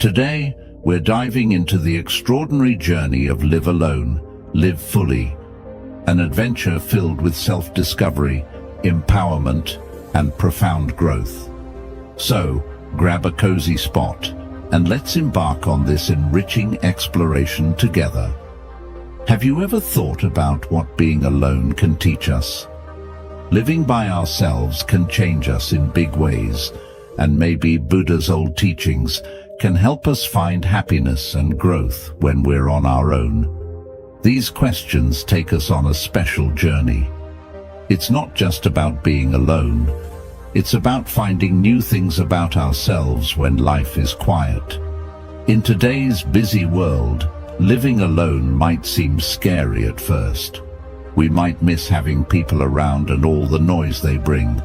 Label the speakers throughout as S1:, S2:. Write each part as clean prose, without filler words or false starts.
S1: Today, we're diving into the extraordinary journey of Live Alone, Live Fully, an adventure filled with self-discovery, empowerment, and profound growth. So, grab a cozy spot, and let's embark on this enriching exploration together. Have you ever thought about what being alone can teach us? Living by ourselves can change us in big ways, and maybe Buddha's old teachings can help us find happiness and growth when we're on our own. These questions take us on a special journey. It's not just about being alone. It's about finding new things about ourselves when life is quiet. In today's busy world, living alone might seem scary at first. We might miss having people around and all the noise they bring,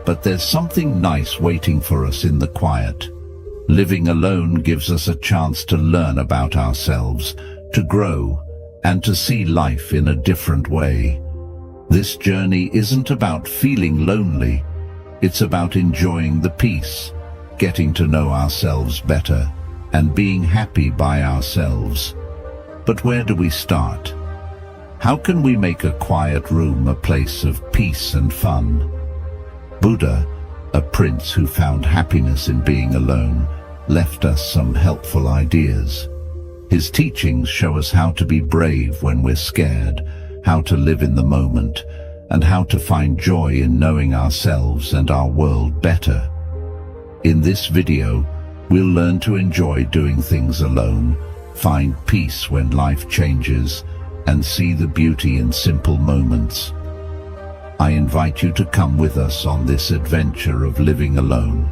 S1: but there's something nice waiting for us in the quiet. Living alone gives us a chance to learn about ourselves, to grow, and to see life in a different way. This journey isn't about feeling lonely. It's about enjoying the peace, getting to know ourselves better, and being happy by ourselves. But where do we start? How can we make a quiet room a place of peace and fun? Buddha, a prince who found happiness in being alone, left us some helpful ideas. His teachings show us how to be brave when we're scared, how to live in the moment, and how to find joy in knowing ourselves and our world better. In this video, we'll learn to enjoy doing things alone, find peace when life changes, and see the beauty in simple moments. I invite you to come with us on this adventure of living alone.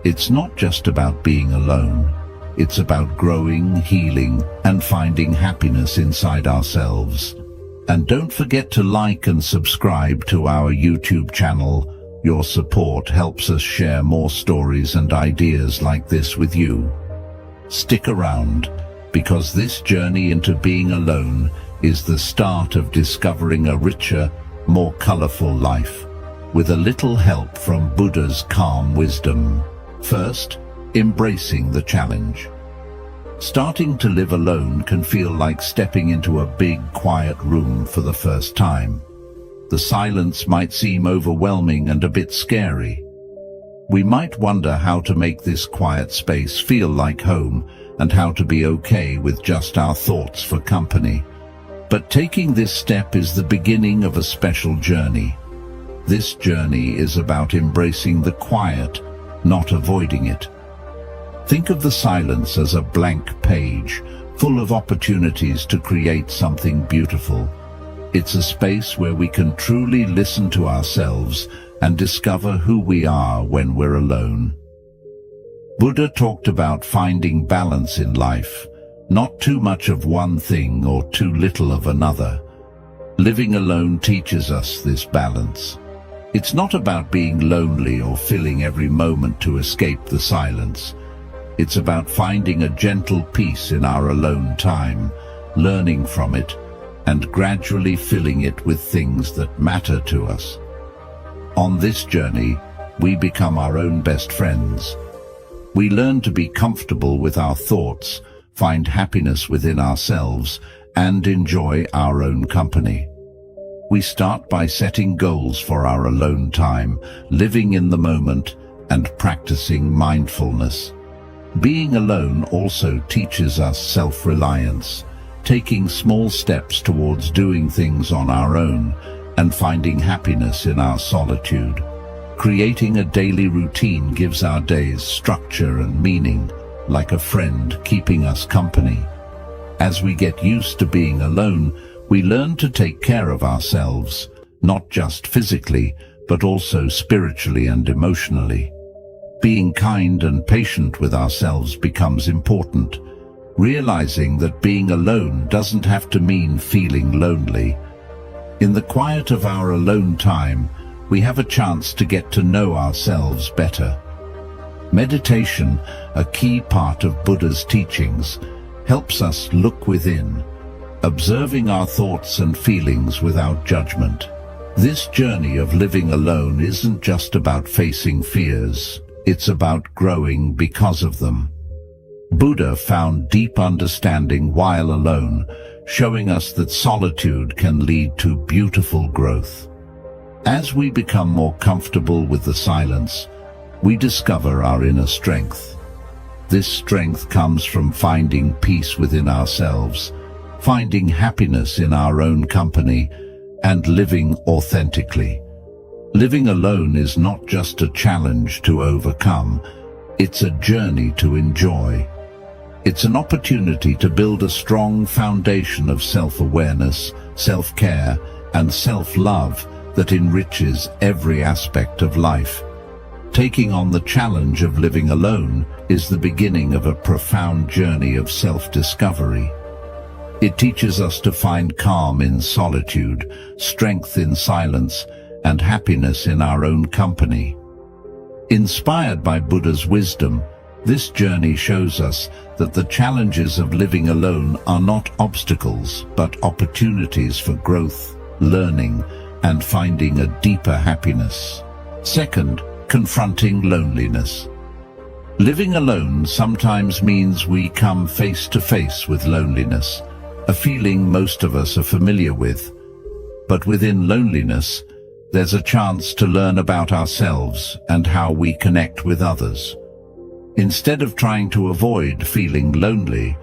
S1: It's not just about being alone. It's about growing, healing, and finding happiness inside ourselves. And don't forget to like and subscribe to our YouTube channel. Your support helps us share more stories and ideas like this with you. Stick around, because this journey into being alone is the start of discovering a richer, more colorful life, with a little help from Buddha's calm wisdom. First, embracing the challenge. Starting to live alone can feel like stepping into a big, quiet room for the first time. The silence might seem overwhelming and a bit scary. We might wonder how to make this quiet space feel like home and how to be okay with just our thoughts for company. But taking this step is the beginning of a special journey. This journey is about embracing the quiet, not avoiding it. Think of the silence as a blank page, full of opportunities to create something beautiful. It's a space where we can truly listen to ourselves and discover who we are when we're alone. Buddha talked about finding balance in life, not too much of one thing or too little of another. Living alone teaches us this balance. It's not about being lonely or filling every moment to escape the silence. It's about finding a gentle peace in our alone time, learning from it, and gradually filling it with things that matter to us. On this journey, we become our own best friends. We learn to be comfortable with our thoughts, find happiness within ourselves, and enjoy our own company. We start by setting goals for our alone time, living in the moment, and practicing mindfulness. Being alone also teaches us self-reliance, taking small steps towards doing things on our own and finding happiness in our solitude. Creating a daily routine gives our days structure and meaning, like a friend keeping us company. As we get used to being alone, we learn to take care of ourselves, not just physically, but also spiritually and emotionally. Being kind and patient with ourselves becomes important, realizing that being alone doesn't have to mean feeling lonely. In the quiet of our alone time, we have a chance to get to know ourselves better. Meditation, a key part of Buddha's teachings, helps us look within, observing our thoughts and feelings without judgment. This journey of living alone isn't just about facing fears, it's about growing because of them. Buddha found deep understanding while alone, showing us that solitude can lead to beautiful growth. As we become more comfortable with the silence, we discover our inner strength. This strength comes from finding peace within ourselves, finding happiness in our own company, and living authentically. Living alone is not just a challenge to overcome, it's a journey to enjoy. It's an opportunity to build a strong foundation of self-awareness, self-care, and self-love that enriches every aspect of life. Taking on the challenge of living alone is the beginning of a profound journey of self-discovery. It teaches us to find calm in solitude, strength in silence, and happiness in our own company. Inspired by Buddha's wisdom, this journey shows us that the challenges of living alone are not obstacles, but opportunities for growth, learning, and finding a deeper happiness. Second, confronting loneliness. Living alone sometimes means we come face to face with loneliness, a feeling most of us are familiar with. But within loneliness, there's a chance to learn about ourselves and how we connect with others. Instead of trying to avoid feeling lonely,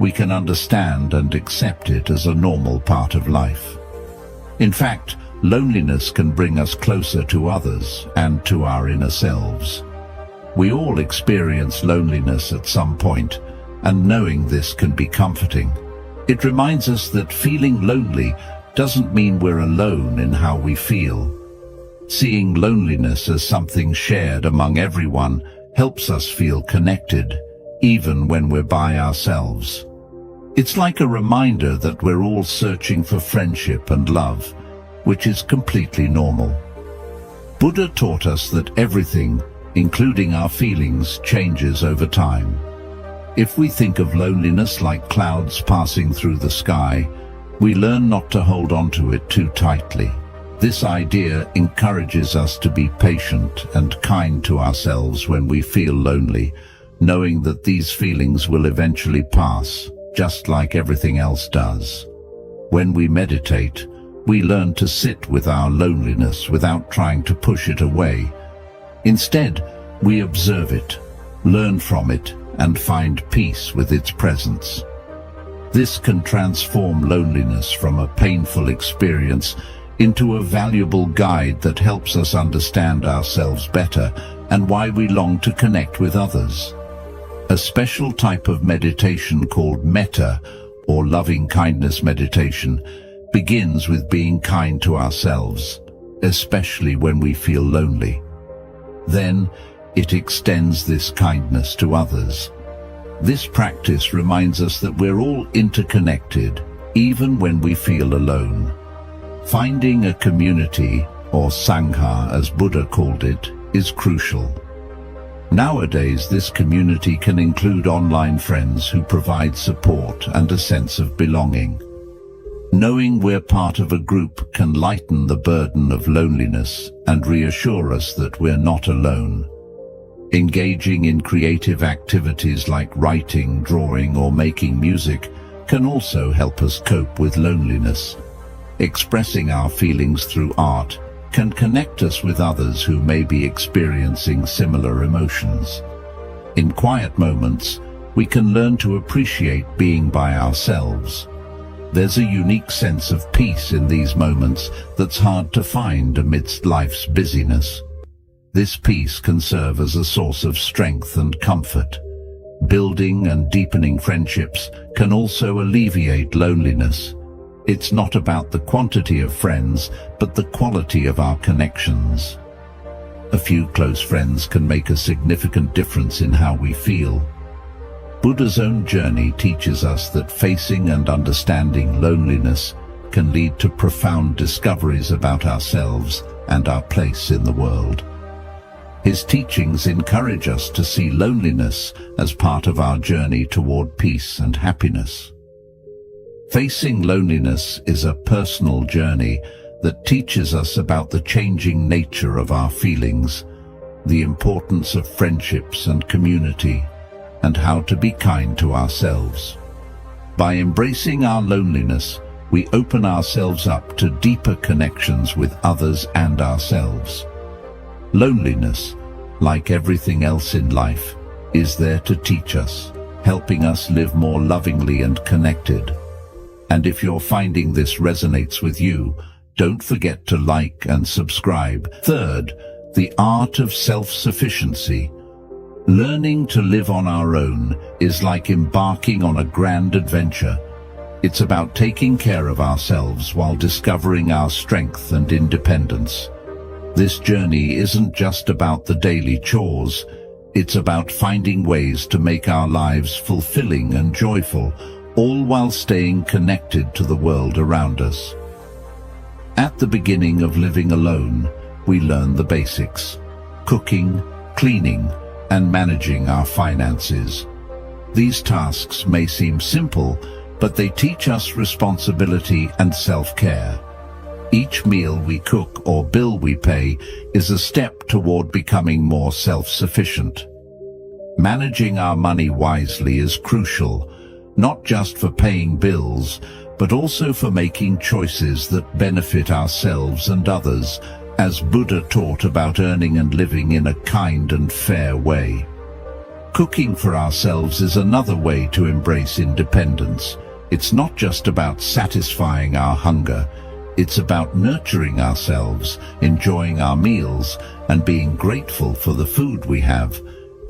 S1: we can understand and accept it as a normal part of life. In fact, loneliness can bring us closer to others and to our inner selves. We all experience loneliness at some point, and knowing this can be comforting. It reminds us that feeling lonely doesn't mean we're alone in how we feel. Seeing loneliness as something shared among everyone helps us feel connected, even when we're by ourselves. It's like a reminder that we're all searching for friendship and love, which is completely normal. Buddha taught us that everything, including our feelings, changes over time. If we think of loneliness like clouds passing through the sky, we learn not to hold on to it too tightly. This idea encourages us to be patient and kind to ourselves when we feel lonely, knowing that these feelings will eventually pass, just like everything else does. When we meditate, we learn to sit with our loneliness without trying to push it away. Instead, we observe it, learn from it, and find peace with its presence. This can transform loneliness from a painful experience into a valuable guide that helps us understand ourselves better and why we long to connect with others. A special type of meditation called metta, or loving kindness meditation, begins with being kind to ourselves, especially when we feel lonely. Then, it extends this kindness to others. This practice reminds us that we're all interconnected, even when we feel alone. Finding a community, or sangha as Buddha called it, is crucial. Nowadays, this community can include online friends who provide support and a sense of belonging. Knowing we're part of a group can lighten the burden of loneliness and reassure us that we're not alone. Engaging in creative activities like writing, drawing, or making music can also help us cope with loneliness. Expressing our feelings through art can connect us with others who may be experiencing similar emotions. In quiet moments, we can learn to appreciate being by ourselves. There's a unique sense of peace in these moments that's hard to find amidst life's busyness. This peace can serve as a source of strength and comfort. Building and deepening friendships can also alleviate loneliness. It's not about the quantity of friends, but the quality of our connections. A few close friends can make a significant difference in how we feel. Buddha's own journey teaches us that facing and understanding loneliness can lead to profound discoveries about ourselves and our place in the world. His teachings encourage us to see loneliness as part of our journey toward peace and happiness. Facing loneliness is a personal journey that teaches us about the changing nature of our feelings, the importance of friendships and community, and how to be kind to ourselves. By embracing our loneliness, we open ourselves up to deeper connections with others and ourselves. Loneliness, like everything else in life, is there to teach us, helping us live more lovingly and connected. And if you're finding this resonates with you, don't forget to like and subscribe. Third, the art of self-sufficiency. Learning to live on our own is like embarking on a grand adventure. It's about taking care of ourselves while discovering our strength and independence. This journey isn't just about the daily chores, it's about finding ways to make our lives fulfilling and joyful, all while staying connected to the world around us. At the beginning of living alone, we learn the basics: cooking, cleaning, and managing our finances. These tasks may seem simple, but they teach us responsibility and self-care. Each meal we cook or bill we pay is a step toward becoming more self-sufficient. Managing our money wisely is crucial, not just for paying bills, but also for making choices that benefit ourselves and others, as Buddha taught about earning and living in a kind and fair way. Cooking for ourselves is another way to embrace independence. It's not just about satisfying our hunger, it's about nurturing ourselves, enjoying our meals, and being grateful for the food we have.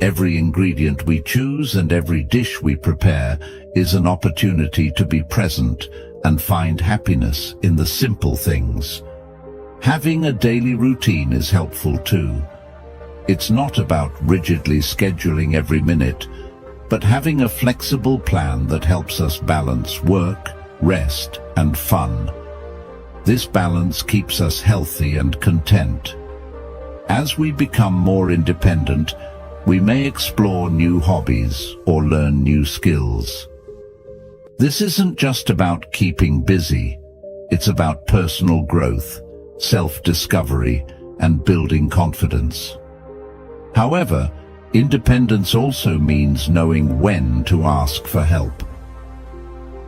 S1: Every ingredient we choose and every dish we prepare is an opportunity to be present and find happiness in the simple things. Having a daily routine is helpful too. It's not about rigidly scheduling every minute, but having a flexible plan that helps us balance work, rest, and fun. This balance keeps us healthy and content. As we become more independent, we may explore new hobbies or learn new skills. This isn't just about keeping busy, it's about personal growth, self-discovery, and building confidence. However, independence also means knowing when to ask for help.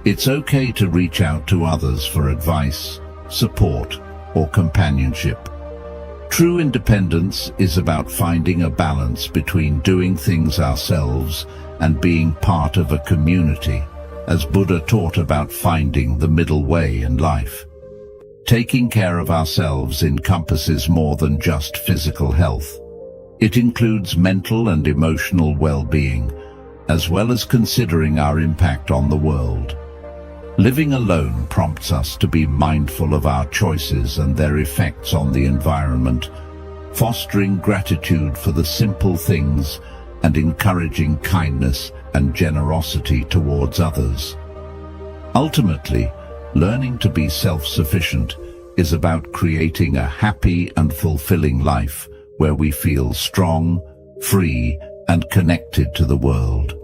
S1: It's okay to reach out to others for advice, support, or companionship. True independence is about finding a balance between doing things ourselves and being part of a community, as Buddha taught about finding the middle way in life. Taking care of ourselves encompasses more than just physical health. It includes mental and emotional well-being, as well as considering our impact on the world. Living alone prompts us to be mindful of our choices and their effects on the environment, fostering gratitude for the simple things and encouraging kindness and generosity towards others. Ultimately, learning to be self-sufficient is about creating a happy and fulfilling life where we feel strong, free, and connected to the world.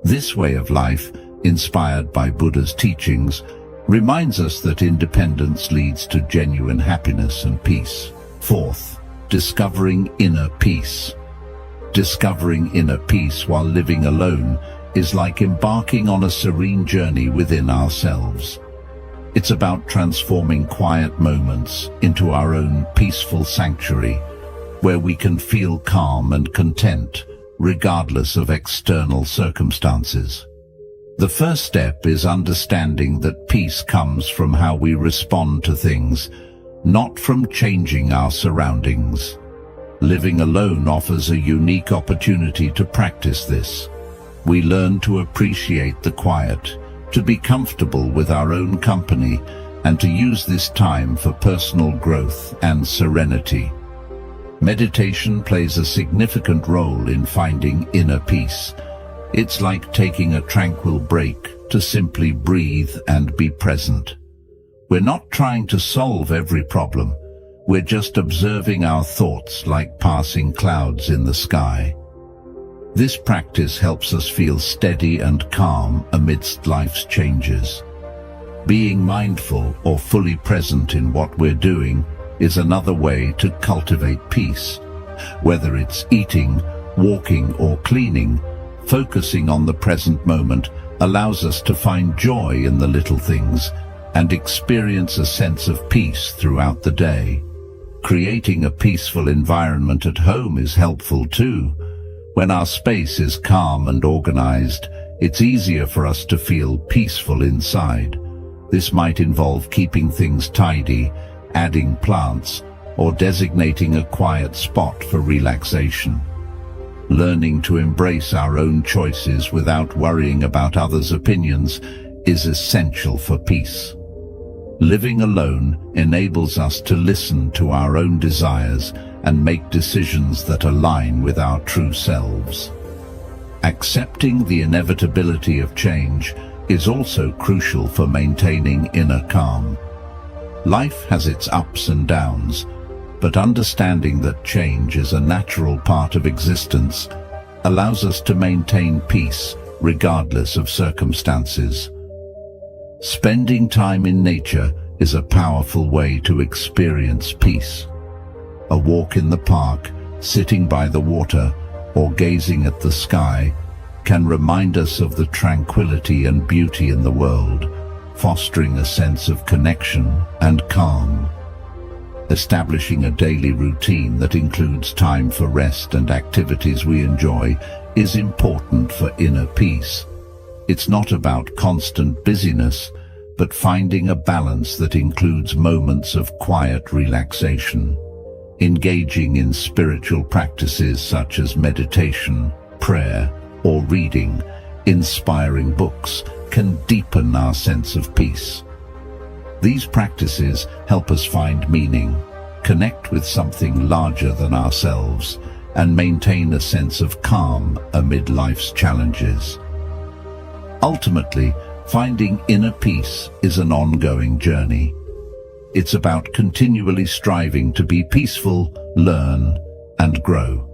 S1: This way of life, inspired by Buddha's teachings, reminds us that independence leads to genuine happiness and peace. Fourth, discovering inner peace. Discovering inner peace while living alone is like embarking on a serene journey within ourselves. It's about transforming quiet moments into our own peaceful sanctuary, where we can feel calm and content, regardless of external circumstances. The first step is understanding that peace comes from how we respond to things, not from changing our surroundings. Living alone offers a unique opportunity to practice this. We learn to appreciate the quiet, to be comfortable with our own company, and to use this time for personal growth and serenity. Meditation plays a significant role in finding inner peace. It's like taking a tranquil break to simply breathe and be present. We're not trying to solve every problem. We're just observing our thoughts like passing clouds in the sky. This practice helps us feel steady and calm amidst life's changes. Being mindful or fully present in what we're doing is another way to cultivate peace. Whether it's eating, walking, or cleaning, Focusing on the present moment allows us to find joy in the little things and experience a sense of peace throughout the day. Creating a peaceful environment at home is helpful too. When our space is calm and organized, it's easier for us to feel peaceful inside. This might involve keeping things tidy, adding plants, or designating a quiet spot for relaxation. Learning to embrace our own choices without worrying about others' opinions is essential for peace. Living alone enables us to listen to our own desires and make decisions that align with our true selves. Accepting the inevitability of change is also crucial for maintaining inner calm. Life has its ups and downs, but understanding that change is a natural part of existence allows us to maintain peace regardless of circumstances. Spending time in nature is a powerful way to experience peace. A walk in the park, sitting by the water, or gazing at the sky can remind us of the tranquility and beauty in the world, fostering a sense of connection and calm. Establishing a daily routine that includes time for rest and activities we enjoy is important for inner peace. It's not about constant busyness, but finding a balance that includes moments of quiet relaxation. Engaging in spiritual practices such as meditation, prayer, or reading inspiring books can deepen our sense of peace. These practices help us find meaning, connect with something larger than ourselves, and maintain a sense of calm amid life's challenges. Ultimately, finding inner peace is an ongoing journey. It's about continually striving to be peaceful, learn, and grow.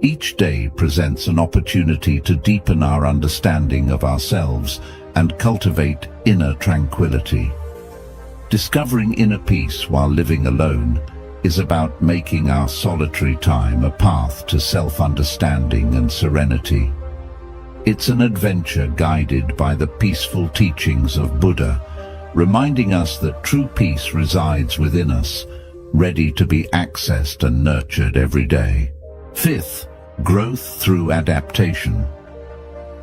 S1: Each day presents an opportunity to deepen our understanding of ourselves and cultivate inner tranquility. Discovering inner peace while living alone is about making our solitary time a path to self-understanding and serenity. It's an adventure guided by the peaceful teachings of Buddha, reminding us that true peace resides within us, ready to be accessed and nurtured every day. Fifth, growth through adaptation.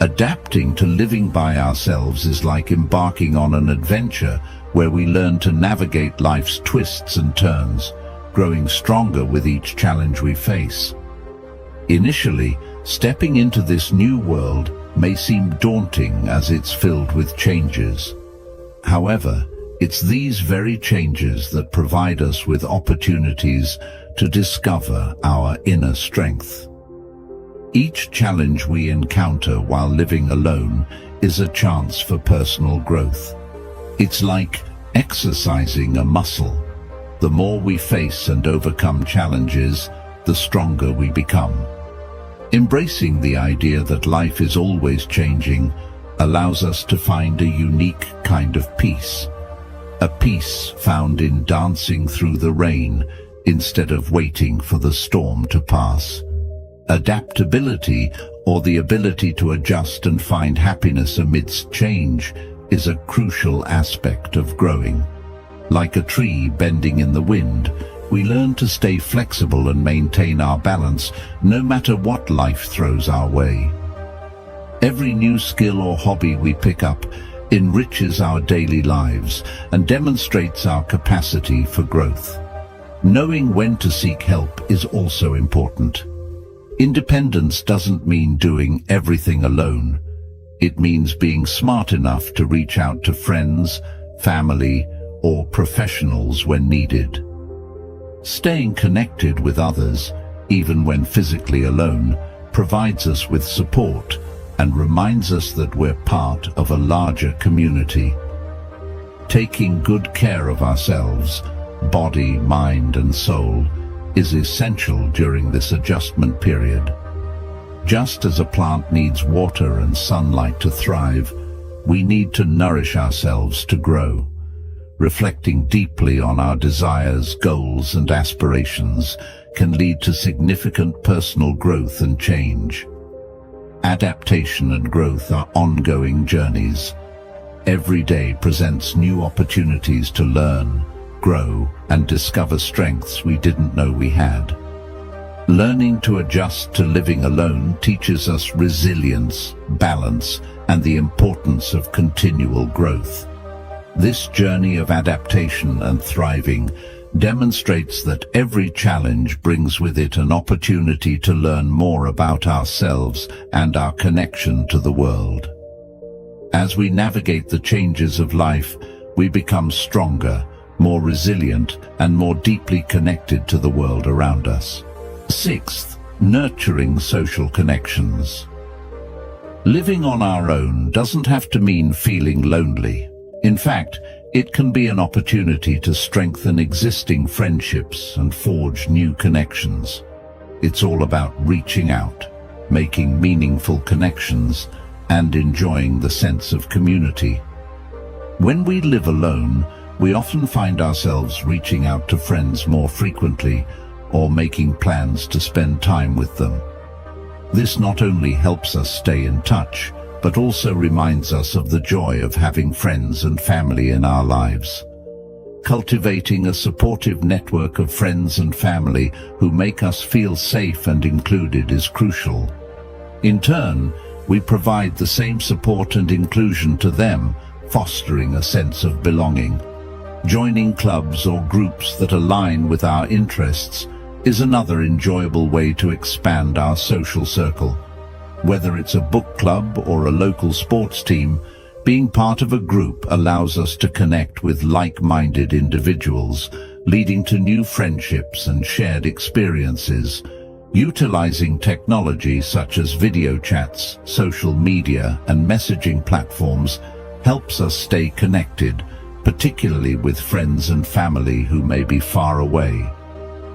S1: Adapting to living by ourselves is like embarking on an adventure where we learn to navigate life's twists and turns, growing stronger with each challenge we face. Initially, stepping into this new world may seem daunting as it's filled with changes. However, it's these very changes that provide us with opportunities to discover our inner strength. Each challenge we encounter while living alone is a chance for personal growth. It's like exercising a muscle. The more we face and overcome challenges, the stronger we become. Embracing the idea that life is always changing allows us to find a unique kind of peace. A peace found in dancing through the rain instead of waiting for the storm to pass. Adaptability, or the ability to adjust and find happiness amidst change, is a crucial aspect of growing. Like a tree bending in the wind, we learn to stay flexible and maintain our balance no matter what life throws our way. Every new skill or hobby we pick up enriches our daily lives and demonstrates our capacity for growth. Knowing when to seek help is also important. Independence doesn't mean doing everything alone. It means being smart enough to reach out to friends, family, or professionals when needed. Staying connected with others, even when physically alone, provides us with support and reminds us that we're part of a larger community. Taking good care of ourselves, body, mind, and soul, is essential during this adjustment period. Just as a plant needs water and sunlight to thrive, we need to nourish ourselves to grow. Reflecting deeply on our desires, goals, and aspirations can lead to significant personal growth and change. adaptation and growth are ongoing journeys. Every day presents new opportunities to learn, grow, and discover strengths we didn't know we had. Learning to adjust to living alone teaches us resilience, balance, and the importance of continual growth. This journey of adaptation and thriving demonstrates that every challenge brings with it an opportunity to learn more about ourselves and our connection to the world. As we navigate the changes of life, we become stronger, more resilient, and more deeply connected to the world around us. Sixth, nurturing social connections. Living on our own doesn't have to mean feeling lonely. In fact, it can be an opportunity to strengthen existing friendships and forge new connections. It's all about reaching out, making meaningful connections, and enjoying the sense of community. When we live alone, we often find ourselves reaching out to friends more frequently or making plans to spend time with them. This not only helps us stay in touch, but also reminds us of the joy of having friends and family in our lives. Cultivating a supportive network of friends and family who make us feel safe and included is crucial. In turn, we provide the same support and inclusion to them, fostering a sense of belonging. Joining clubs or groups that align with our interests is another enjoyable way to expand our social circle. Whether it's a book club or a local sports team, being part of a group allows us to connect with like-minded individuals, leading to new friendships and shared experiences. Utilizing technology such as video chats, social media, and messaging platforms helps us stay connected, particularly with friends and family who may be far away.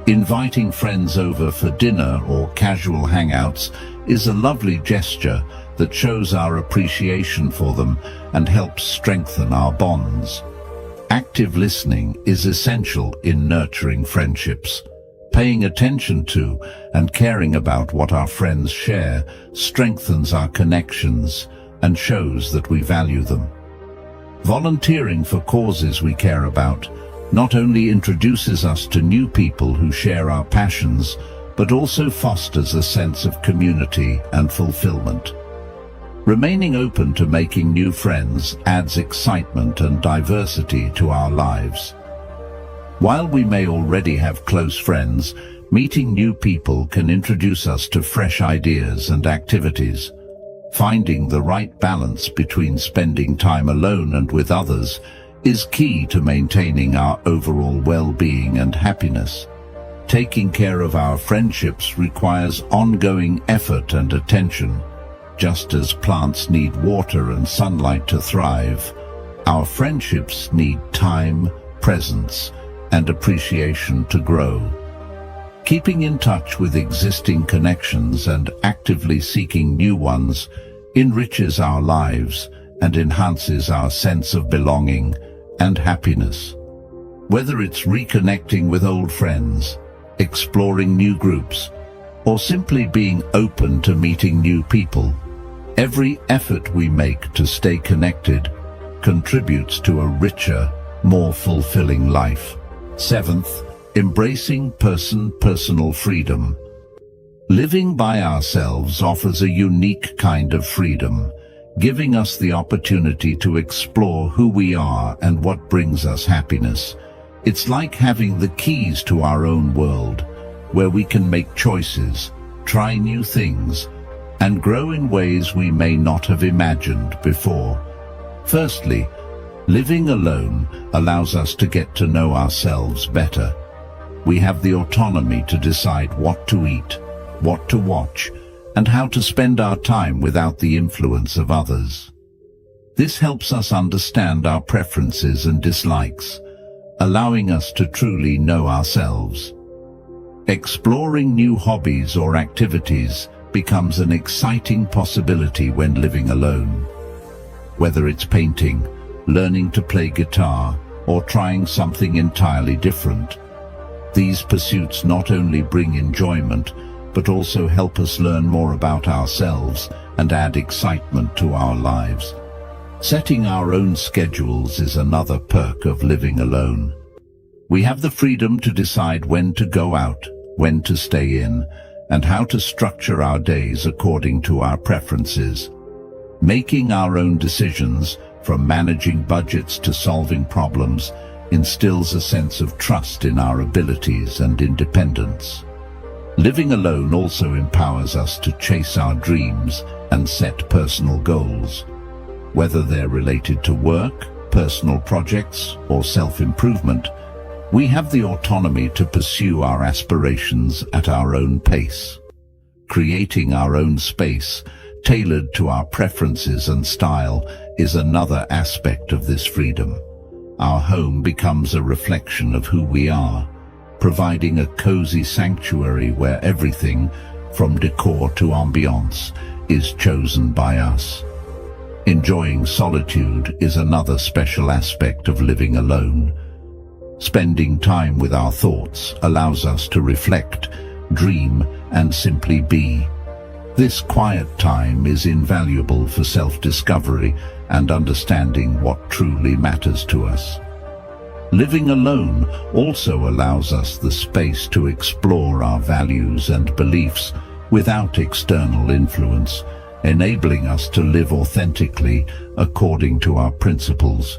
S1: Inviting friends over for dinner or casual hangouts is a lovely gesture that shows our appreciation for them and helps strengthen our bonds. Active listening is essential in nurturing friendships. Paying attention to and caring about what our friends share strengthens our connections and shows that we value them. Volunteering for causes we care about not only introduces us to new people who share our passions, but also fosters a sense of community and fulfillment. Remaining open to making new friends adds excitement and diversity to our lives. While we may already have close friends, meeting new people can introduce us to fresh ideas and activities. Finding the right balance between spending time alone and with others is key to maintaining our overall well-being and happiness. Taking care of our friendships requires ongoing effort and attention. Just as plants need water and sunlight to thrive, our friendships need time, presence, and appreciation to grow. Keeping in touch with existing connections and actively seeking new ones enriches our lives and enhances our sense of belonging and happiness. Whether it's reconnecting with old friends, exploring new groups, or simply being open to meeting new people, every effort we make to stay connected contributes to a richer, more fulfilling life. Seventh, embracing personal freedom. Living by ourselves offers a unique kind of freedom, giving us the opportunity to explore who we are and what brings us happiness. It's like having the keys to our own world, where we can make choices, try new things, and grow in ways we may not have imagined before. Firstly, living alone allows us to get to know ourselves better. We have the autonomy to decide what to eat, what to watch, and how to spend our time without the influence of others. This helps us understand our preferences and dislikes, allowing us to truly know ourselves. Exploring new hobbies or activities becomes an exciting possibility when living alone. Whether it's painting, learning to play guitar, or trying something entirely different, these pursuits not only bring enjoyment, but also help us learn more about ourselves and add excitement to our lives. Setting our own schedules is another perk of living alone. We have the freedom to decide when to go out, when to stay in, and how to structure our days according to our preferences. Making our own decisions, from managing budgets to solving problems, instills a sense of trust in our abilities and independence. Living alone also empowers us to chase our dreams and set personal goals. Whether they're related to work, personal projects, or self-improvement, we have the autonomy to pursue our aspirations at our own pace. Creating our own space, tailored to our preferences and style, is another aspect of this freedom. Our home becomes a reflection of who we are, providing a cozy sanctuary where everything, from decor to ambiance, is chosen by us. Enjoying solitude is another special aspect of living alone. Spending time with our thoughts allows us to reflect, dream, and simply be. This quiet time is invaluable for self-discovery and understanding what truly matters to us. Living alone also allows us the space to explore our values and beliefs without external influence, enabling us to live authentically according to our principles.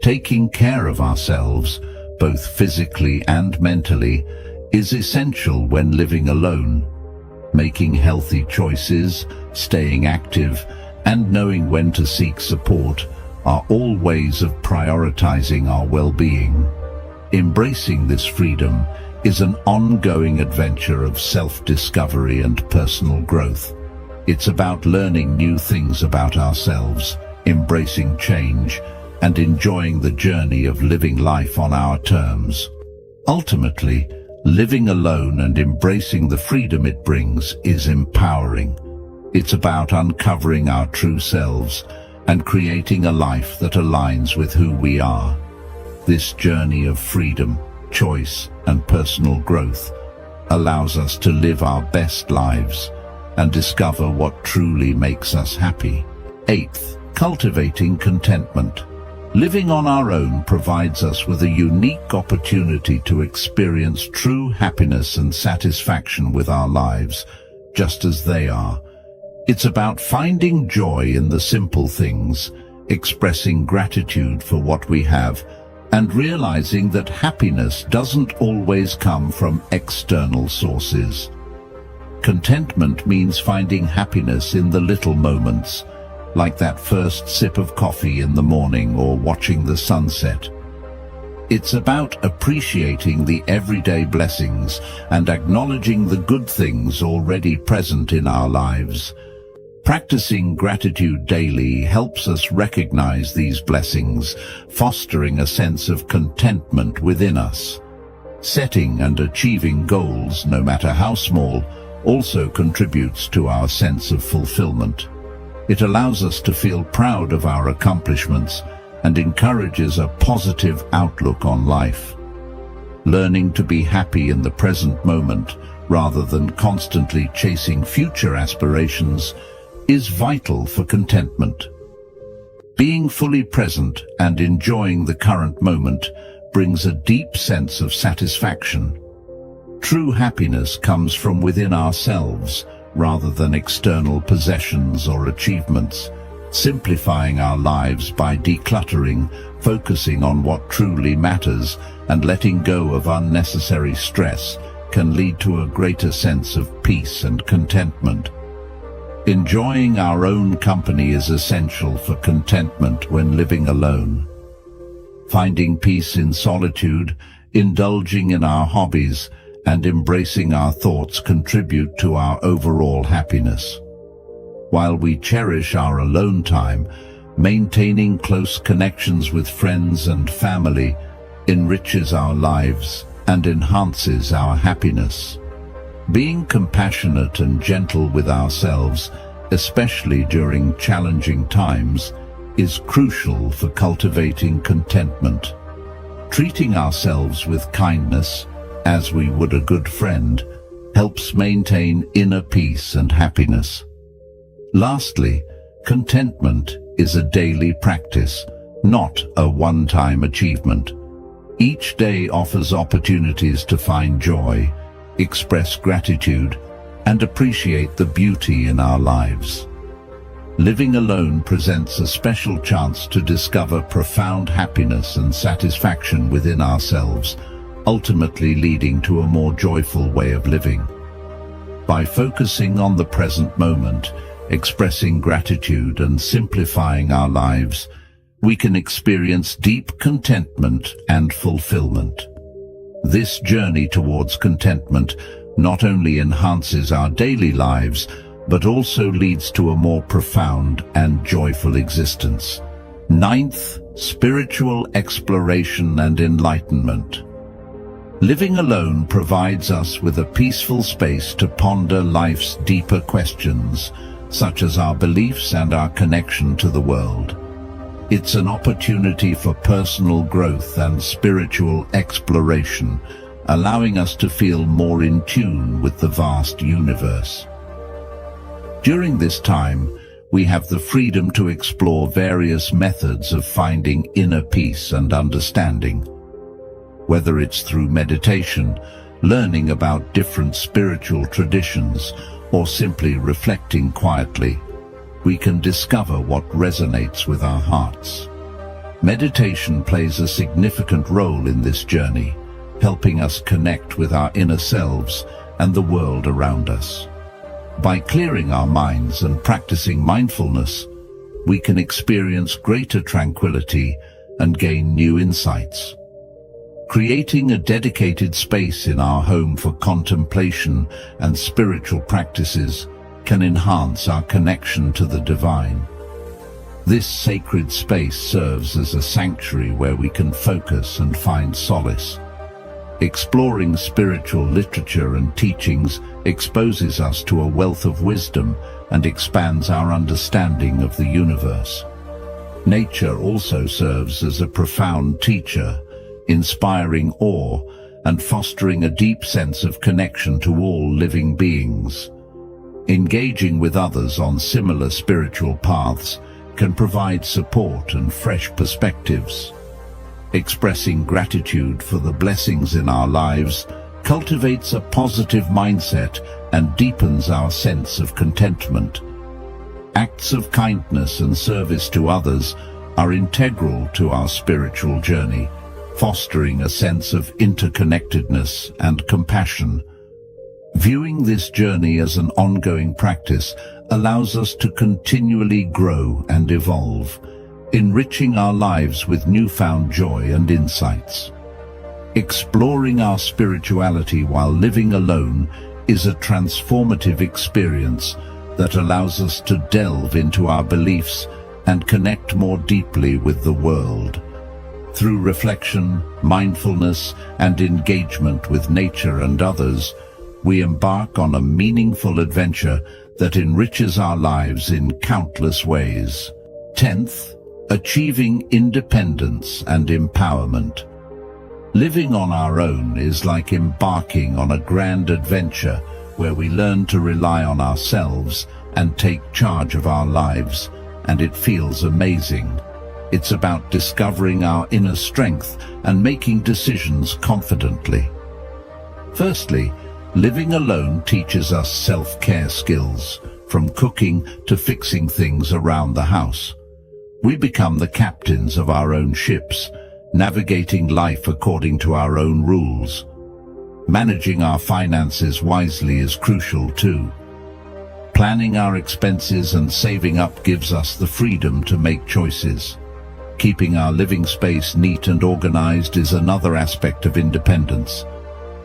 S1: Taking care of ourselves, both physically and mentally, is essential when living alone. Making healthy choices, staying active, and knowing when to seek support are all ways of prioritizing our well-being. Embracing this freedom is an ongoing adventure of self-discovery and personal growth. It's about learning new things about ourselves, embracing change, and enjoying the journey of living life on our terms. Ultimately, living alone and embracing the freedom it brings is empowering. It's about uncovering our true selves and creating a life that aligns with who we are. This journey of freedom, choice, and personal growth allows us to live our best lives and discover what truly makes us happy. 8th, cultivating contentment. Living on our own provides us with a unique opportunity to experience true happiness and satisfaction with our lives, just as they are. It's about finding joy in the simple things, expressing gratitude for what we have, and realizing that happiness doesn't always come from external sources. Contentment means finding happiness in the little moments, like that first sip of coffee in the morning or watching the sunset. It's about appreciating the everyday blessings and acknowledging the good things already present in our lives. Practicing gratitude daily helps us recognize these blessings, fostering a sense of contentment within us. Setting and achieving goals, no matter how small, also contributes to our sense of fulfillment. It allows us to feel proud of our accomplishments and encourages a positive outlook on life. Learning to be happy in the present moment rather than constantly chasing future aspirations is vital for contentment. Being fully present and enjoying the current moment brings a deep sense of satisfaction. True happiness comes from within ourselves rather than external possessions or achievements. Simplifying our lives by decluttering, focusing on what truly matters, and letting go of unnecessary stress can lead to a greater sense of peace and contentment. Enjoying our own company is essential for contentment when living alone. Finding peace in solitude, indulging in our hobbies, and embracing our thoughts contribute to our overall happiness. While we cherish our alone time, maintaining close connections with friends and family enriches our lives and enhances our happiness. Being compassionate and gentle with ourselves, especially during challenging times, is crucial for cultivating contentment. Treating ourselves with kindness, as we would a good friend, helps maintain inner peace and happiness. Lastly, contentment is a daily practice, not a one-time achievement. Each day offers opportunities to find joy, express gratitude, and appreciate the beauty in our lives. Living alone presents a special chance to discover profound happiness and satisfaction within ourselves, ultimately leading to a more joyful way of living. By focusing on the present moment, expressing gratitude and simplifying our lives, we can experience deep contentment and fulfillment. This journey towards contentment not only enhances our daily lives, but also leads to a more profound and joyful existence. Ninth, spiritual exploration and enlightenment. Living alone provides us with a peaceful space to ponder life's deeper questions, such as our beliefs and our connection to the world. It's an opportunity for personal growth and spiritual exploration, allowing us to feel more in tune with the vast universe. During this time, we have the freedom to explore various methods of finding inner peace and understanding. Whether it's through meditation, learning about different spiritual traditions, or simply reflecting quietly, we can discover what resonates with our hearts. Meditation plays a significant role in this journey, helping us connect with our inner selves and the world around us. By clearing our minds and practicing mindfulness, we can experience greater tranquility and gain new insights. Creating a dedicated space in our home for contemplation and spiritual practices can enhance our connection to the divine. This sacred space serves as a sanctuary where we can focus and find solace. Exploring spiritual literature and teachings exposes us to a wealth of wisdom and expands our understanding of the universe. Nature also serves as a profound teacher, inspiring awe and fostering a deep sense of connection to all living beings. Engaging with others on similar spiritual paths can provide support and fresh perspectives. Expressing gratitude for the blessings in our lives cultivates a positive mindset and deepens our sense of contentment. Acts of kindness and service to others are integral to our spiritual journey, fostering a sense of interconnectedness and compassion. Viewing this journey as an ongoing practice allows us to continually grow and evolve, enriching our lives with newfound joy and insights. Exploring our spirituality while living alone is a transformative experience that allows us to delve into our beliefs and connect more deeply with the world. Through reflection, mindfulness, and engagement with nature and others, we embark on a meaningful adventure that enriches our lives in countless ways. 10th, achieving independence and empowerment. Living on our own is like embarking on a grand adventure where we learn to rely on ourselves and take charge of our lives, and it feels amazing. It's about discovering our inner strength and making decisions confidently. Firstly, living alone teaches us self-care skills, from cooking to fixing things around the house. We become the captains of our own ships, navigating life according to our own rules. Managing our finances wisely is crucial too. Planning our expenses and saving up gives us the freedom to make choices. Keeping our living space neat and organized is another aspect of independence.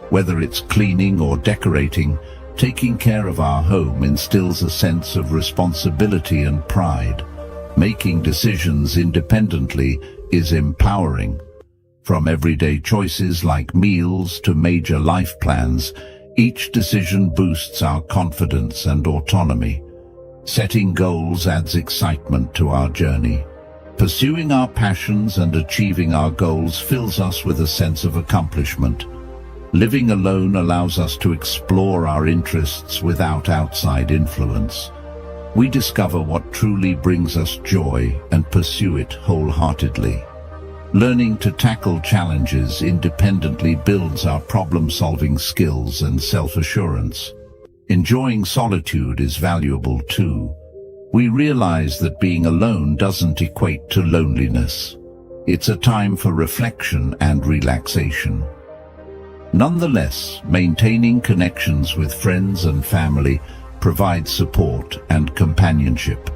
S1: Whether it's cleaning or decorating, taking care of our home instills a sense of responsibility and pride. Making decisions independently is empowering. From everyday choices like meals to major life plans, each decision boosts our confidence and autonomy. Setting goals adds excitement to our journey. Pursuing our passions and achieving our goals fills us with a sense of accomplishment. Living alone allows us to explore our interests without outside influence. We discover what truly brings us joy and pursue it wholeheartedly. Learning to tackle challenges independently builds our problem-solving skills and self-assurance. Enjoying solitude is valuable too. We realize that being alone doesn't equate to loneliness. It's a time for reflection and relaxation. Nonetheless, maintaining connections with friends and family provides support and companionship.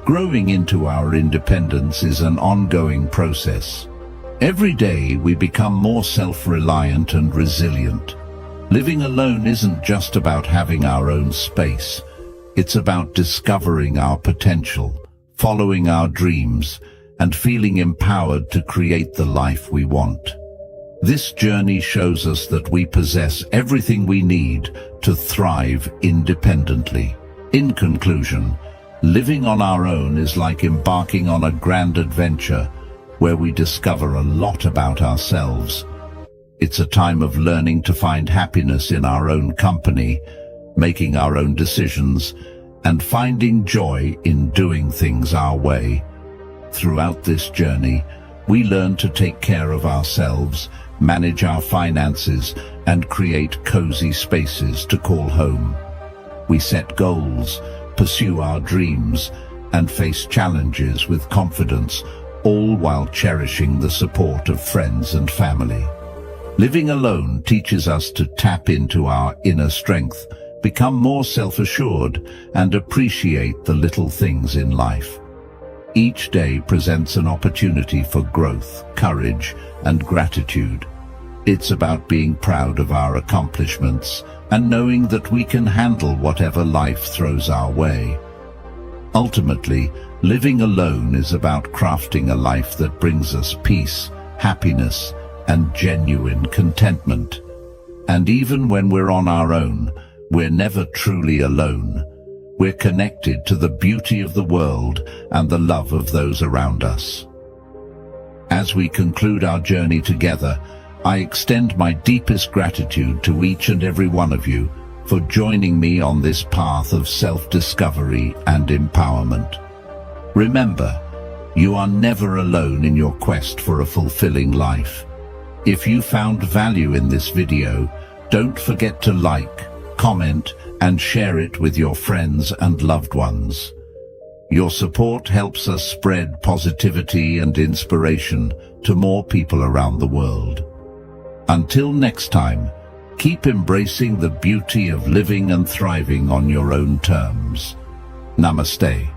S1: Growing into our independence is an ongoing process. Every day we become more self-reliant and resilient. Living alone isn't just about having our own space. It's about discovering our potential, following our dreams, and feeling empowered to create the life we want. This journey shows us that we possess everything we need to thrive independently. In conclusion, living on our own is like embarking on a grand adventure where we discover a lot about ourselves. It's a time of learning to find happiness in our own company, making our own decisions, and finding joy in doing things our way. Throughout this journey, we learn to take care of ourselves, manage our finances, and create cozy spaces to call home. We set goals, pursue our dreams, and face challenges with confidence, all while cherishing the support of friends and family. Living alone teaches us to tap into our inner strength, become more self-assured, and appreciate the little things in life. Each day presents an opportunity for growth, courage, and gratitude. It's about being proud of our accomplishments and knowing that we can handle whatever life throws our way. Ultimately, living alone is about crafting a life that brings us peace, happiness, and genuine contentment. And even when we're on our own, we're never truly alone. We're connected to the beauty of the world and the love of those around us. As we conclude our journey together, I extend my deepest gratitude to each and every one of you for joining me on this path of self-discovery and empowerment. Remember, you are never alone in your quest for a fulfilling life. If you found value in this video, don't forget to like, comment, and share it with your friends and loved ones. Your support helps us spread positivity and inspiration to more people around the world. Until next time, keep embracing the beauty of living and thriving on your own terms. Namaste.